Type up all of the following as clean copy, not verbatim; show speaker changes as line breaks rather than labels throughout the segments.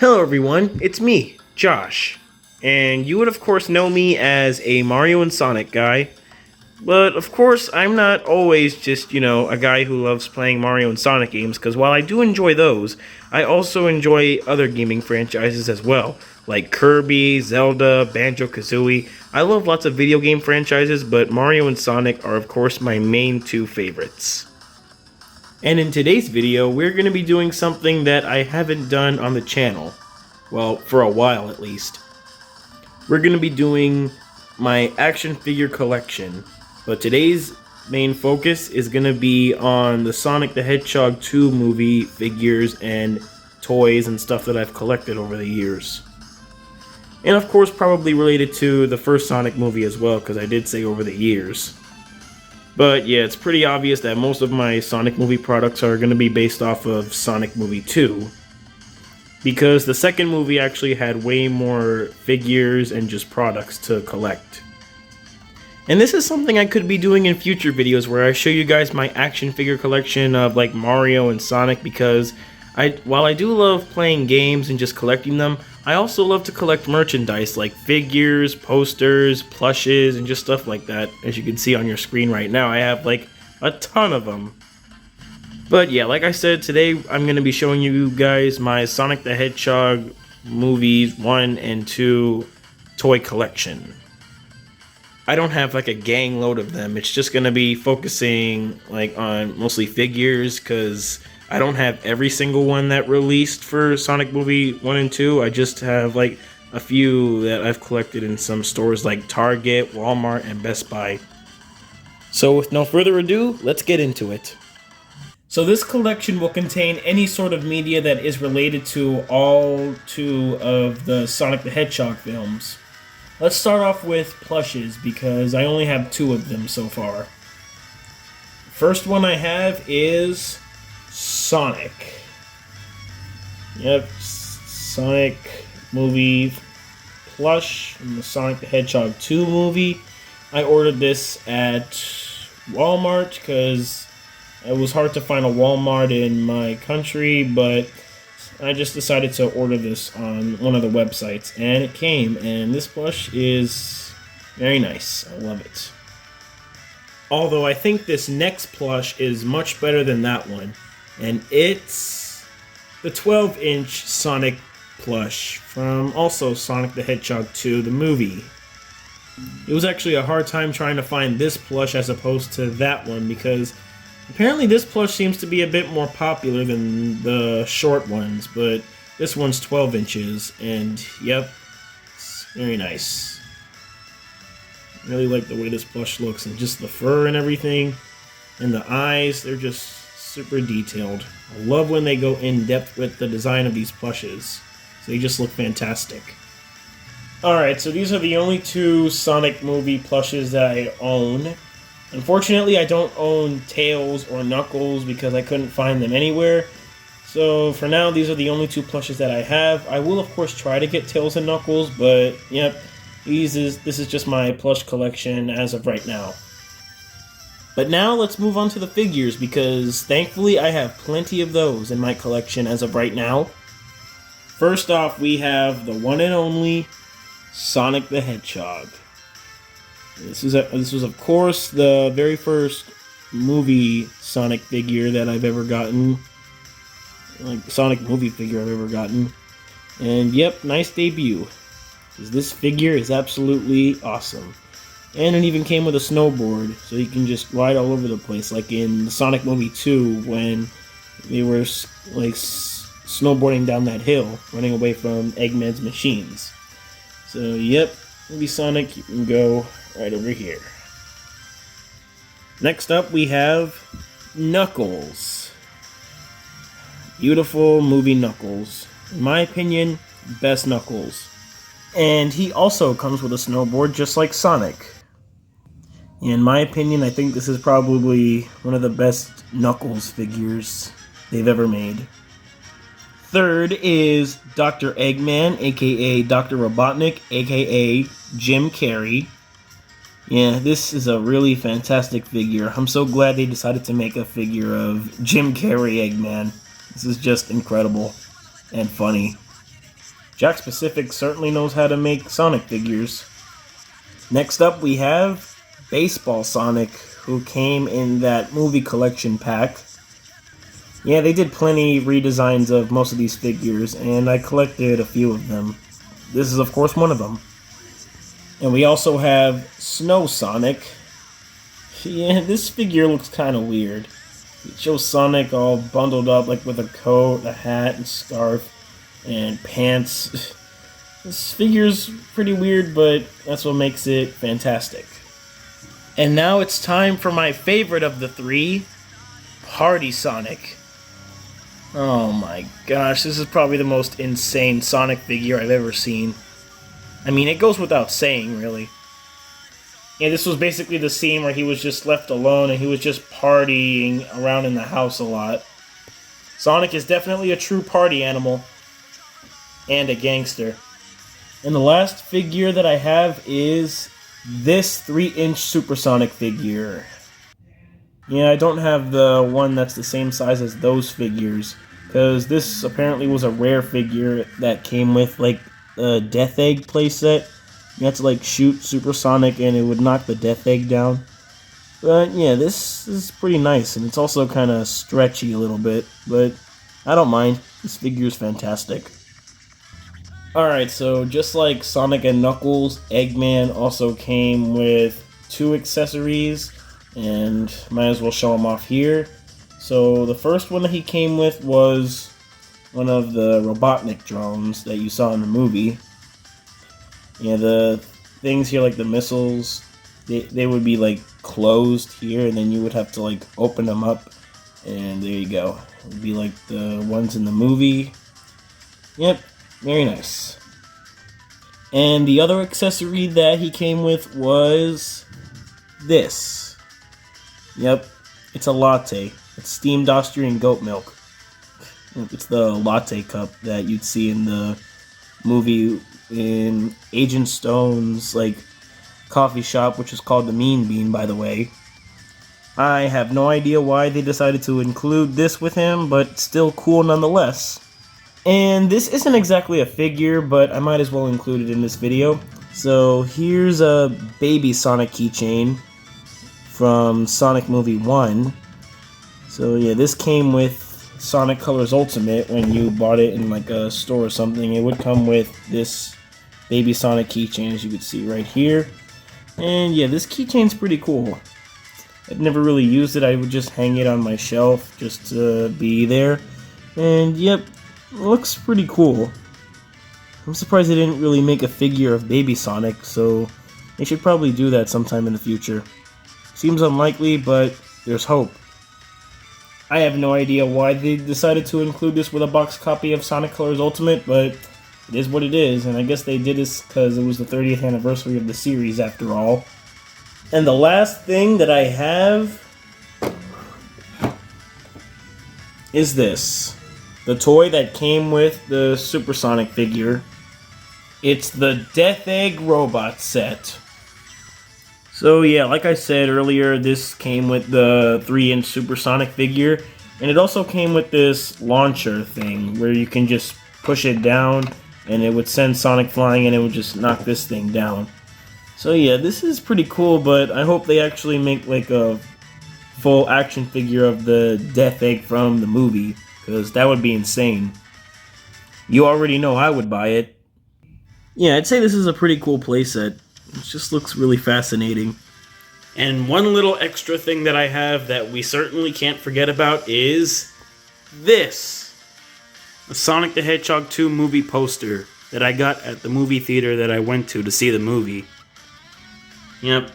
Hello everyone, it's me, Josh. And you would of course know me as a Mario and Sonic guy. But of course, I'm not always just, a guy who loves playing Mario and Sonic games, because while I do enjoy those, I also enjoy other gaming franchises as well, like Kirby, Zelda, Banjo-Kazooie. I love lots of video game franchises, but Mario and Sonic are of course my main two favorites. And in today's video, we're going to be doing something that I haven't done on the channel. Well, for a while at least. We're going to be doing my action figure collection. But today's main focus is going to be on the Sonic the Hedgehog 2 movie figures and toys and stuff that I've collected over the years. And of course probably related to the first Sonic movie as well, because I did say over the years. But yeah, it's pretty obvious that most of my Sonic movie products are going to be based off of Sonic Movie 2. Because the second movie actually had way more figures and just products to collect. And this is something I could be doing in future videos where I show you guys my action figure collection of like Mario and Sonic, because while I do love playing games and just collecting them, I also love to collect merchandise like figures, posters, plushes, and just stuff like that. As you can see on your screen right now, I have like a ton of them. But yeah, like I said, today I'm going to be showing you guys my Sonic the Hedgehog movies 1 and 2 toy collection. I don't have like a gang load of them. It's just going to be focusing like on mostly figures, because I don't have every single one that released for Sonic Movie 1 and 2. I just have like a few that I've collected in some stores like Target, Walmart, and Best Buy. So with no further ado, let's get into it. So this collection will contain any sort of media that is related to all 2 of the Sonic the Hedgehog films. Let's start off with plushes, because I only have 2 of them so far. First one I have is Sonic. Yep, Sonic movie plush from the Sonic the Hedgehog 2 movie. I ordered this at Walmart because it was hard to find a Walmart in my country, but I just decided to order this on one of the websites, and it came, and this plush is very nice. I love it. Although I think this next plush is much better than that one. And it's the 12-inch Sonic plush from also Sonic the Hedgehog 2, the movie. It was actually a hard time trying to find this plush as opposed to that one, because apparently this plush seems to be a bit more popular than the short ones, but this one's 12 inches, and yep, it's very nice. I really like the way this plush looks, and just the fur and everything, and the eyes, they're just super detailed. I love when they go in depth with the design of these plushes. So they just look fantastic. Alright, so these are the only 2 Sonic movie plushes that I own. Unfortunately, I don't own Tails or Knuckles because I couldn't find them anywhere. So for now, these are the only 2 plushes that I have. I will of course try to get Tails and Knuckles, but yep, this is just my plush collection as of right now. But now let's move on to the figures, because thankfully I have plenty of those in my collection as of right now. First off, we have the one and only Sonic the Hedgehog. This was of course the very first movie Sonic figure that I've ever gotten. Like Sonic movie figure I've ever gotten. And yep, nice debut. Because this figure is absolutely awesome. And it even came with a snowboard, so you can just ride all over the place, like in Sonic Movie 2, when they were like snowboarding down that hill, running away from Eggman's machines. So, yep, movie Sonic, you can go right over here. Next up, we have Knuckles. Beautiful movie Knuckles. In my opinion, best Knuckles. And he also comes with a snowboard, just like Sonic. In my opinion, I think this is probably one of the best Knuckles figures they've ever made. Third is Dr. Eggman, aka Dr. Robotnik, aka Jim Carrey. Yeah, this is a really fantastic figure. I'm so glad they decided to make a figure of Jim Carrey Eggman. This is just incredible and funny. Jakks Pacific certainly knows how to make Sonic figures. Next up we have Baseball Sonic, who came in that movie collection pack. Yeah, they did plenty redesigns of most of these figures, and I collected a few of them. This is of course one of them. And we also have Snow Sonic. Yeah, this figure looks kind of weird. It shows Sonic all bundled up, like with a coat, a hat, and scarf, and pants. This figure's pretty weird, but that's what makes it fantastic. And now it's time for my favorite of the three, Party Sonic. Oh my gosh, this is probably the most insane Sonic figure I've ever seen. I mean, it goes without saying, really. Yeah, this was basically the scene where he was just left alone and he was just partying around in the house a lot. Sonic is definitely a true party animal. And a gangster. And the last figure that I have is this 3-inch Supersonic figure. Yeah, I don't have the one that's the same size as those figures, because this apparently was a rare figure that came with, like, a Death Egg playset. You had to, like, shoot Supersonic and it would knock the Death Egg down. But, yeah, this is pretty nice, and it's also kind of stretchy a little bit, but I don't mind. This figure is fantastic. Alright, so just like Sonic and Knuckles, Eggman also came with 2 accessories, and might as well show them off here. So the first one that he came with was one of the Robotnik drones that you saw in the movie. Yeah, the things here, like the missiles, they would be like closed here, and then you would have to like open them up, and there you go. It would be like the ones in the movie. Yep, very nice. And the other accessory that he came with was this. Yep, it's a latte. It's steamed Austrian goat milk. It's the latte cup that you'd see in the movie in Agent Stone's like coffee shop, which is called the Mean Bean, by the way. I have no idea why they decided to include this with him, but still cool nonetheless. And this isn't exactly a figure, but I might as well include it in this video. So here's a baby Sonic keychain from Sonic Movie 1. So yeah, this came with Sonic Colors Ultimate. When you bought it in like a store or something, it would come with this baby Sonic keychain, as you can see right here. And yeah, this keychain's pretty cool. I'd never really used it. I would just hang it on my shelf just to be there. And yep, it looks pretty cool. I'm surprised they didn't really make a figure of Baby Sonic, so they should probably do that sometime in the future. Seems unlikely, but there's hope. I have no idea why they decided to include this with a box copy of Sonic Colors Ultimate, but it is what it is, and I guess they did this because it was the 30th anniversary of the series after all. And the last thing that I have is this. The toy that came with the Supersonic figure. It's the Death Egg robot set. So yeah, like I said earlier, this came with the 3-inch Supersonic figure, and it also came with this launcher thing where you can just push it down and it would send Sonic flying and it would just knock this thing down. So yeah, this is pretty cool, but I hope they actually make like a full action figure of the Death Egg from the movie, because that would be insane. You already know I would buy it. Yeah, I'd say this is a pretty cool playset. It just looks really fascinating. And one little extra thing that I have that we certainly can't forget about is this. The Sonic the Hedgehog 2 movie poster that I got at the movie theater that I went to see the movie. Yep,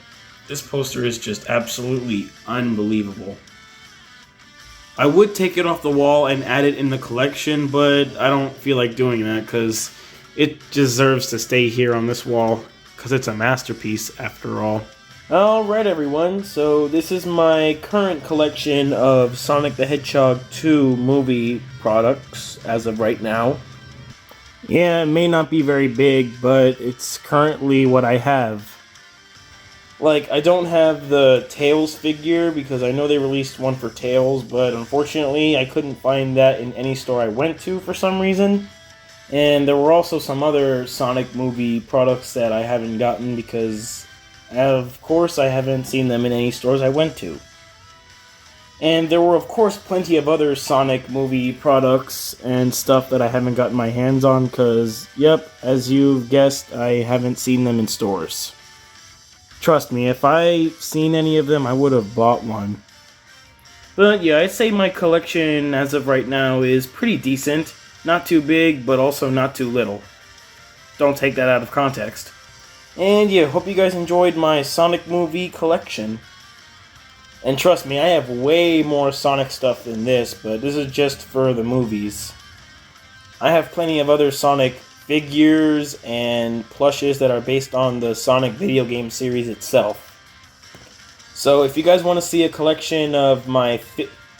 this poster is just absolutely unbelievable. I would take it off the wall and add it in the collection, but I don't feel like doing that because it deserves to stay here on this wall because it's a masterpiece after all. Alright everyone, so this is my current collection of Sonic the Hedgehog 2 movie products as of right now. Yeah, it may not be very big, but it's currently what I have. Like, I don't have the Tails figure because I know they released one for Tails, but unfortunately I couldn't find that in any store I went to for some reason. And there were also some other Sonic movie products that I haven't gotten because, of course, I haven't seen them in any stores I went to. And there were, of course, plenty of other Sonic movie products and stuff that I haven't gotten my hands on because, yep, as you've guessed, I haven't seen them in stores. Trust me, if I'd seen any of them, I would have bought one. But yeah, I'd say my collection as of right now is pretty decent. Not too big, but also not too little. Don't take that out of context. And yeah, hope you guys enjoyed my Sonic movie collection. And trust me, I have way more Sonic stuff than this, but this is just for the movies. I have plenty of other Sonic figures and plushes that are based on the Sonic video game series itself. So if you guys want to see a collection of my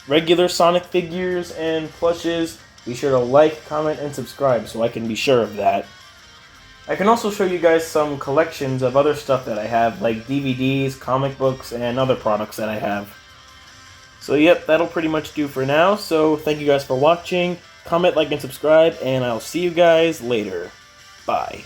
regular Sonic figures and plushes, be sure to like, comment, and subscribe so I can be sure of that. I can also show you guys some collections of other stuff that I have, like DVDs, comic books, and other products that I have. So yep, that'll pretty much do for now, so thank you guys for watching. Comment, like, and subscribe, and I'll see you guys later. Bye.